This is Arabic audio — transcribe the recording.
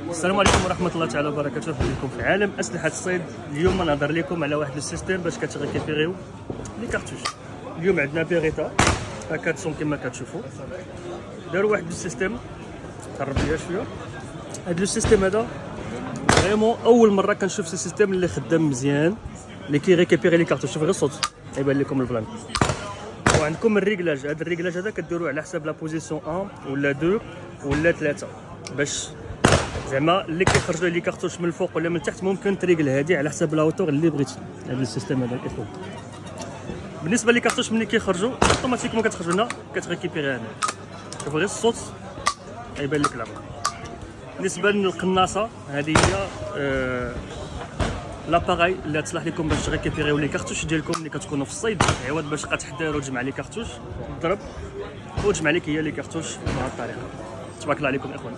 السلام عليكم ورحمه الله تعالى وبركاته. بكم في عالم اسلحه الصيد. اليوم نهضر لكم على واحد السيستيم باش كتريكيبيريو لي كارتوش. اليوم عندنا بيريتا هكا كما كتشوفوا، داروا واحد السيستيم قرب ليا شويه. هذا السيستيم هذا فريمون اول مره كنشوف سي سيستيم اللي خدام مزيان، اللي كيريكيبيري لي كارتوش. شوف غير الصوت يبان لكم البلان. وعندكم الريغلاج، هذا الريغلاج هذا كديروه على حساب لا بوزيسيون 1 ولا 2 ولا 3 باش زعما اللي كيخرجوا لي كارتوش من الفوق ولا من التحت ممكن تريغل هذه على حساب لاوتور اللي بغيتي. هذا السيستيم هذا الاخوان بالنسبه لي كارتوش ملي كيخرجوا اوتوماتيكمون كتخرج لنا كتريكيبيري هنا. شوف غير الصوت يبان لك الامر. بالنسبه للقناصه هذه هي لاباراي اللي تصلح لكم باش تريكيبيريو لي كارتوش ديالكم ملي كتكونوا في الصيد، عوض باش تبقى تحضر وتجمع لي كارتوش، تضرب وتجمع لك هي لي كارتوش بهذه الطريقه. تبارك الله عليكم اخوان.